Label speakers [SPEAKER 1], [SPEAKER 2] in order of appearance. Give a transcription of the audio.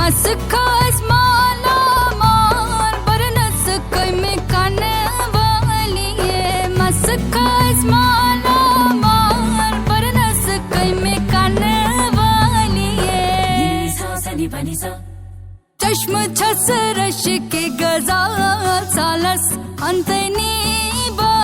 [SPEAKER 1] मस खास माला मार बरनस कई में काने वाली है मस खास माला मार बरनस कई में काने वाली है चश्म छस रश के गजाल सालस अंतनी